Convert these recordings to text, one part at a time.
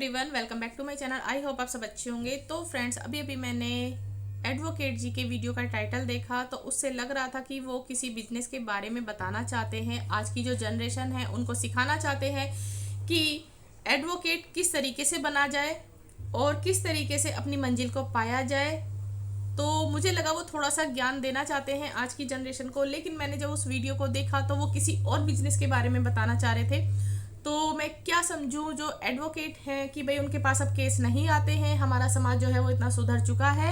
Everyone, welcome back to my channel. I hope आप सब अच्छे होंगे। तो फ्रेंड्स, अभी मैंने एडवोकेट जी के वीडियो का टाइटल देखा तो उससे लग रहा था कि वो किसी बिजनेस के बारे में बताना चाहते हैं। आज की जो जनरेशन है उनको सिखाना चाहते हैं कि एडवोकेट किस तरीके से बना जाए और किस तरीके से अपनी मंजिल को पाया जाए। तो मुझे लगा वो थोड़ा सा ज्ञान देना चाहते हैं आज की जनरेशन को, लेकिन मैंने जब उस वीडियो को देखा तो वो किसी और बिजनेस के बारे में बताना चाह रहे थे। तो मैं क्या समझूं, जो एडवोकेट हैं कि भाई उनके पास अब केस नहीं आते हैं। हमारा समाज जो है वो इतना सुधर चुका है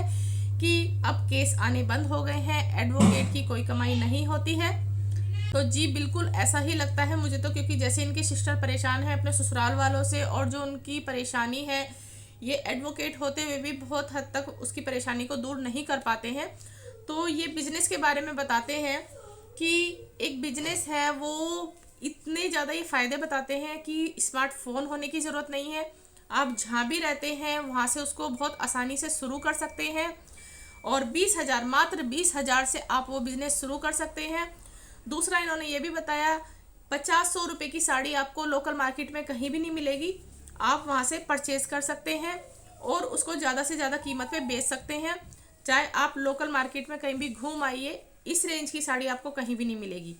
कि अब केस आने बंद हो गए हैं, एडवोकेट की कोई कमाई नहीं होती है। तो जी बिल्कुल ऐसा ही लगता है मुझे तो, क्योंकि जैसे इनकी सिस्टर परेशान है अपने ससुराल वालों से और जो उनकी परेशानी है ये एडवोकेट होते हुए भी बहुत हद तक उसकी परेशानी को दूर नहीं कर पाते हैं। तो ये बिजनेस के बारे में बताते हैं कि एक बिजनेस है, वो इतने ज़्यादा ये फ़ायदे बताते हैं कि स्मार्टफोन होने की ज़रूरत नहीं है। आप जहाँ भी रहते हैं वहाँ से उसको बहुत आसानी से शुरू कर सकते हैं और 20,000, मात्र 20,000 से आप वो बिज़नेस शुरू कर सकते हैं। दूसरा इन्होंने ये भी बताया 50-100 रुपये की साड़ी आपको लोकल मार्केट में कहीं भी नहीं मिलेगी। आप वहाँ से परचेज कर सकते हैं और उसको ज़्यादा से ज़्यादा कीमत पे बेच सकते हैं। चाहे आप लोकल मार्केट में कहीं भी घूम आइए, इस रेंज की साड़ी आपको कहीं भी नहीं मिलेगी।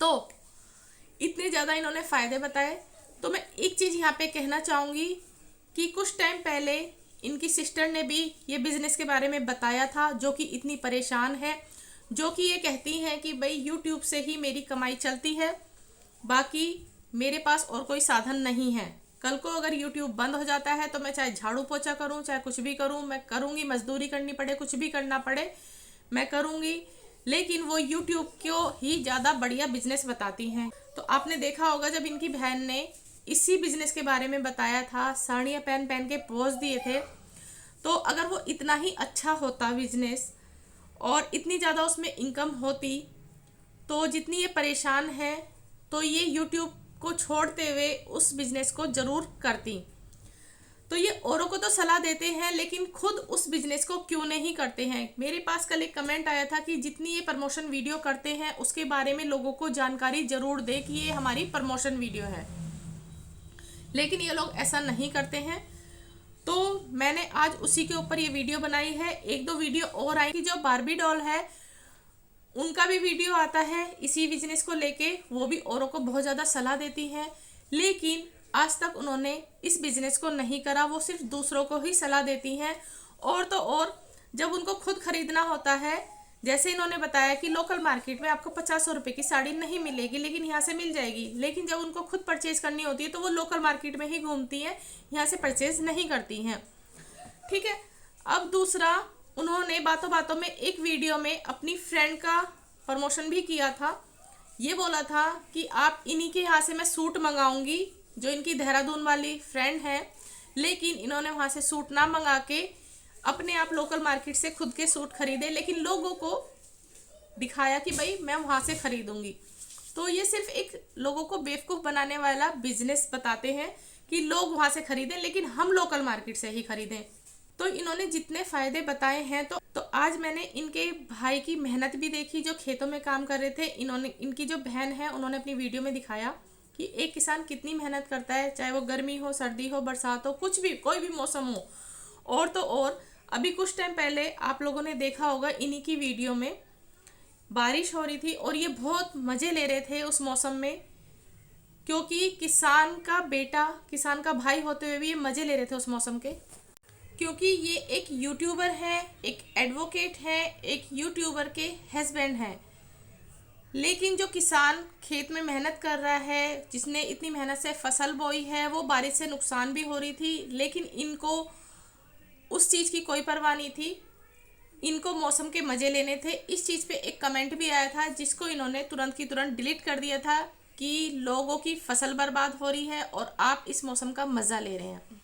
तो इतने ज़्यादा इन्होंने फ़ायदे बताए। तो मैं एक चीज़ यहाँ पे कहना चाहूँगी कि कुछ टाइम पहले इनकी सिस्टर ने भी ये बिज़नेस के बारे में बताया था, जो कि इतनी परेशान है, जो कि ये कहती हैं कि भाई यूट्यूब से ही मेरी कमाई चलती है, बाकी मेरे पास और कोई साधन नहीं है। कल को अगर यूट्यूब बंद हो जाता है तो मैं चाहे झाड़ू पोछा करूँ, चाहे कुछ भी करूँ, मैं करूँगी, मजदूरी करनी पड़े, कुछ भी करना पड़े मैं करूँगी। लेकिन वो यूट्यूब को ही ज़्यादा बढ़िया बिजनेस बताती हैं। तो आपने देखा होगा जब इनकी बहन ने इसी बिजनेस के बारे में बताया था, साड़ियाँ पहन पहन के पोज दिए थे, तो अगर वो इतना ही अच्छा होता बिजनेस और इतनी ज़्यादा उसमें इनकम होती, तो जितनी ये परेशान है तो ये यूट्यूब को छोड़ते हुए उस बिजनेस को ज़रूर करती। तो ये औरों को तो सलाह देते हैं लेकिन खुद उस बिजनेस को क्यों नहीं करते हैं। मेरे पास कल एक कमेंट आया था कि जितनी ये प्रमोशन वीडियो करते हैं उसके बारे में लोगों को जानकारी जरूर दे कि ये हमारी प्रमोशन वीडियो है, लेकिन ये लोग ऐसा नहीं करते हैं। तो मैंने आज उसी के ऊपर ये वीडियो बनाई है। एक दो वीडियो और आई कि जो बार्बी डॉल है उनका भी वीडियो आता है इसी बिजनेस को लेके, वो भी औरों को बहुत ज़्यादा सलाह देती हैं, लेकिन आज तक उन्होंने इस बिजनेस को नहीं करा। वो सिर्फ दूसरों को ही सलाह देती हैं। और तो और जब उनको खुद खरीदना होता है, जैसे इन्होंने बताया कि लोकल मार्केट में आपको 50 रुपये की साड़ी नहीं मिलेगी, लेकिन यहाँ से मिल जाएगी। लेकिन जब उनको खुद परचेज करनी होती है तो वो लोकल मार्केट में ही घूमती हैं, यहाँ से परचेज नहीं करती हैं। ठीक है। अब दूसरा, उन्होंने बातों बातों में एक वीडियो में अपनी फ्रेंड का प्रमोशन भी किया था। ये बोला था कि आप इन्हीं के यहाँ से मैं सूट मंगाऊंगी, जो इनकी देहरादून वाली फ्रेंड है, लेकिन इन्होंने वहाँ से सूट ना मंगा के अपने आप लोकल मार्केट से खुद के सूट खरीदे, लेकिन लोगों को दिखाया कि भाई मैं वहाँ से खरीदूंगी। तो ये सिर्फ एक लोगों को बेवकूफ़ बनाने वाला बिजनेस बताते हैं कि लोग वहाँ से खरीदें लेकिन हम लोकल मार्केट से ही खरीदें। तो इन्होंने जितने फ़ायदे बताए हैं तो आज मैंने इनके भाई की मेहनत भी देखी, जो खेतों में काम कर रहे थे। इन्होंने, इनकी जो बहन है, उन्होंने अपनी वीडियो में दिखाया कि एक किसान कितनी मेहनत करता है, चाहे वो गर्मी हो, सर्दी हो, बरसात हो, कुछ भी, कोई भी मौसम हो। और तो और अभी कुछ टाइम पहले आप लोगों ने देखा होगा इन्हीं की वीडियो में बारिश हो रही थी और ये बहुत मज़े ले रहे थे उस मौसम में, क्योंकि किसान का बेटा, किसान का भाई होते हुए भी ये मज़े ले रहे थे उस मौसम के। क्योंकि ये एक यूट्यूबर है, एक एडवोकेट है, एक यूट्यूबर के हस्बैंड हैं। लेकिन जो किसान खेत में मेहनत कर रहा है, जिसने इतनी मेहनत से फसल बोई है, वो बारिश से नुकसान भी हो रही थी, लेकिन इनको उस चीज़ की कोई परवाह नहीं थी। इनको मौसम के मज़े लेने थे। इस चीज़ पे एक कमेंट भी आया था जिसको इन्होंने तुरंत की तुरंत डिलीट कर दिया था कि लोगों की फसल बर्बाद हो रही है और आप इस मौसम का मज़ा ले रहे हैं।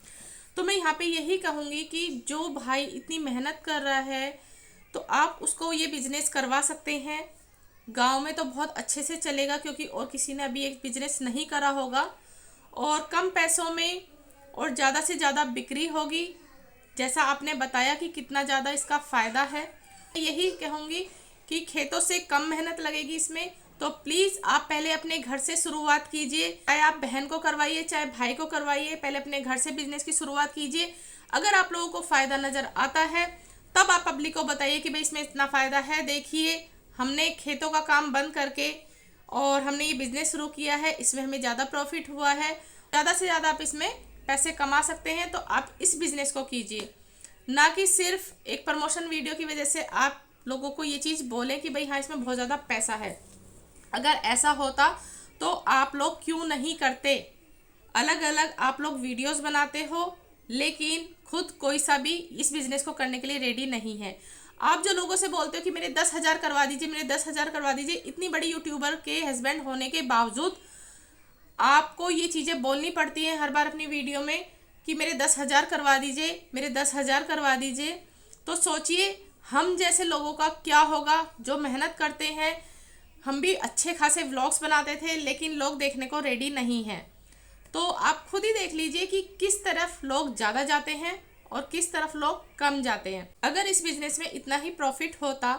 तो मैं यहाँ पे यही कहूँगी कि जो भाई इतनी मेहनत कर रहा है तो आप उसको ये बिज़नेस करवा सकते हैं। गांव में तो बहुत अच्छे से चलेगा, क्योंकि और किसी ने अभी एक बिज़नेस नहीं करा होगा और कम पैसों में और ज़्यादा से ज़्यादा बिक्री होगी, जैसा आपने बताया कि कितना ज़्यादा इसका फ़ायदा है। यही कहूँगी कि खेतों से कम मेहनत लगेगी इसमें, तो प्लीज़ आप पहले अपने घर से शुरुआत कीजिए, चाहे आप बहन को करवाइए चाहे भाई को करवाइए, पहले अपने घर से बिजनेस की शुरुआत कीजिए। अगर आप लोगों को फ़ायदा नज़र आता है तब आप पब्लिक को बताइए कि भाई इसमें इतना फ़ायदा है, देखिए हमने खेतों का काम बंद करके और हमने ये बिज़नेस शुरू किया है, इसमें हमें ज़्यादा प्रॉफिट हुआ है, ज़्यादा से ज़्यादा आप इसमें पैसे कमा सकते हैं, तो आप इस बिज़नेस को कीजिए। ना कि सिर्फ एक प्रमोशन वीडियो की वजह से आप लोगों को ये चीज़ बोलें कि भाई हाँ इसमें बहुत ज़्यादा पैसा है। अगर ऐसा होता तो आप लोग क्यों नहीं करते? अलग अलग आप लोग वीडियोस बनाते हो लेकिन खुद कोई सा भी इस बिज़नेस को करने के लिए रेडी नहीं है। आप जो लोगों से बोलते हो कि मेरे 10,000 करवा दीजिए, मेरे 10,000 करवा दीजिए, इतनी बड़ी यूट्यूबर के हस्बैंड होने के बावजूद आपको ये चीज़ें बोलनी पड़ती हैं हर बार अपनी वीडियो में कि मेरे 10,000 करवा दीजिए, मेरे 10,000 करवा दीजिए। तो सोचिए हम जैसे लोगों का क्या होगा जो मेहनत करते हैं। हम भी अच्छे खासे व्लॉग्स बनाते थे लेकिन लोग देखने को रेडी नहीं हैं। तो आप खुद ही देख लीजिए कि किस तरफ लोग ज़्यादा जाते हैं और किस तरफ लोग कम जाते हैं। अगर इस बिज़नेस में इतना ही प्रॉफिट होता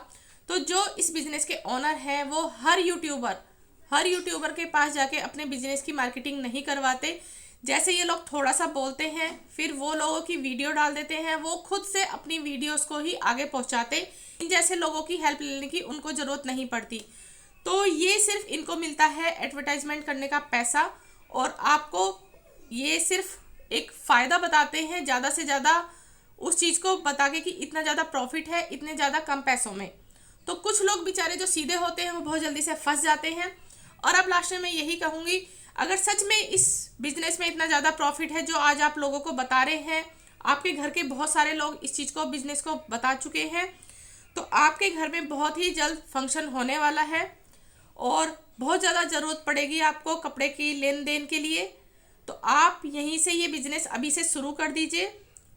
तो जो इस बिज़नेस के ओनर हैं वो हर यूट्यूबर के पास जाके अपने बिजनेस की मार्केटिंग नहीं करवाते। जैसे ये लोग थोड़ा सा बोलते हैं फिर वो लोगों की वीडियो डाल देते हैं, वो खुद से अपनी वीडियोस को ही आगे पहुंचाते। इन जैसे लोगों की हेल्प लेने की उनको ज़रूरत नहीं पड़ती। तो ये सिर्फ इनको मिलता है एडवर्टाइजमेंट करने का पैसा और आपको ये सिर्फ एक फ़ायदा बताते हैं ज़्यादा से ज़्यादा उस चीज़ को बता के कि इतना ज़्यादा प्रॉफिट है इतने ज़्यादा कम पैसों में। तो कुछ लोग बेचारे जो सीधे होते हैं वो बहुत जल्दी से फंस जाते हैं। और अब लास्ट में मैं यही कहूँगी, अगर सच में इस बिज़नेस में इतना ज़्यादा प्रॉफिट है जो आज आप लोगों को बता रहे हैं, आपके घर के बहुत सारे लोग इस चीज़ को बिज़नेस को बता चुके हैं, तो आपके घर में बहुत ही जल्द फंक्शन होने वाला है और बहुत ज़्यादा ज़रूरत पड़ेगी आपको कपड़े की लेन देन के लिए। तो आप यहीं से ये बिज़नेस अभी से शुरू कर दीजिए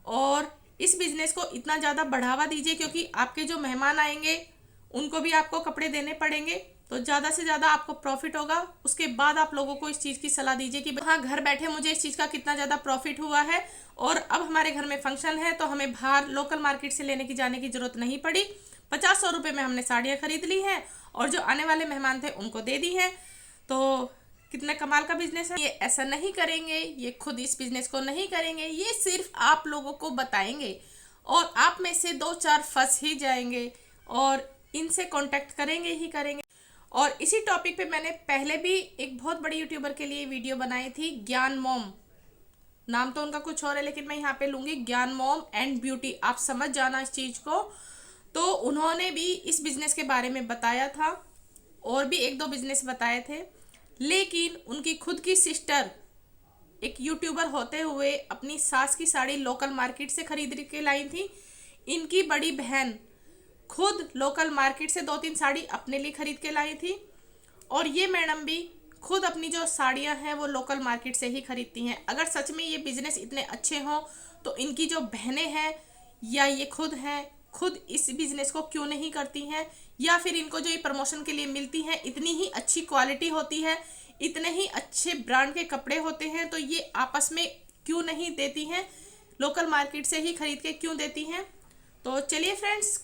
और इस बिज़नेस को इतना ज़्यादा बढ़ावा दीजिए क्योंकि आपके जो मेहमान आएंगे उनको भी आपको कपड़े देने पड़ेंगे, तो ज़्यादा से ज़्यादा आपको प्रॉफिट होगा। उसके बाद आप लोगों को इस चीज़ की सलाह दीजिए कि हाँ घर बैठे मुझे इस चीज़ का कितना ज़्यादा प्रॉफिट हुआ है और अब हमारे घर में फंक्शन है तो हमें बाहर लोकल मार्केट से लेने की जाने की ज़रूरत नहीं पड़ी। 50-100 रुपये में हमने साड़ियाँ खरीद ली हैं और जो आने वाले मेहमान थे उनको दे दी हैं। तो कितना कमाल का बिजनेस है। ये ऐसा नहीं करेंगे, ये खुद इस बिज़नेस को नहीं करेंगे, ये सिर्फ आप लोगों को बताएंगे और आप में से 2-4 फंस ही जाएंगे और इनसे कांटेक्ट करेंगे ही करेंगे। और इसी टॉपिक पे मैंने पहले भी एक बहुत बड़ी यूट्यूबर के लिए वीडियो बनाई थी, ज्ञान मॉम, नाम तो उनका कुछ और है लेकिन मैं यहाँ पे लूँगी ज्ञान मॉम एंड ब्यूटी, आप समझ जाना इस चीज़ को। तो उन्होंने भी इस बिज़नेस के बारे में बताया था और भी 1-2 बिज़नेस बताए थे, लेकिन उनकी खुद की सिस्टर एक यूट्यूबर होते हुए अपनी सास की साड़ी लोकल मार्केट से खरीद के लाई थी। इनकी बड़ी बहन खुद लोकल मार्केट से 2-3 साड़ी अपने लिए खरीद के लाई थी और ये मैडम भी खुद अपनी जो साड़ियां हैं वो लोकल मार्केट से ही खरीदती हैं। अगर सच में ये बिज़नेस इतने अच्छे हों तो इनकी जो बहनें हैं या ये खुद हैं, खुद इस बिज़नेस को क्यों नहीं करती हैं? या फिर इनको जो ये प्रमोशन के लिए मिलती हैं इतनी ही अच्छी क्वालिटी होती है, इतने ही अच्छे ब्रांड के कपड़े होते हैं, तो ये आपस में क्यों नहीं देती हैं, लोकल मार्केट से ही खरीद के क्यों देती हैं? तो चलिए फ्रेंड्स,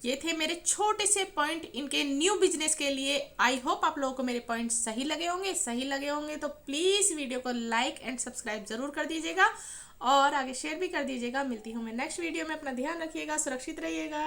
ये थे मेरे छोटे से पॉइंट इनके न्यू बिजनेस के लिए। आई होप आप लोगों को मेरे पॉइंट सही लगे होंगे तो प्लीज़ वीडियो को लाइक एंड सब्सक्राइब ज़रूर कर दीजिएगा और आगे शेयर भी कर दीजिएगा। मिलती हूँ मैं नेक्स्ट वीडियो में, अपना ध्यान रखिएगा, सुरक्षित रहिएगा।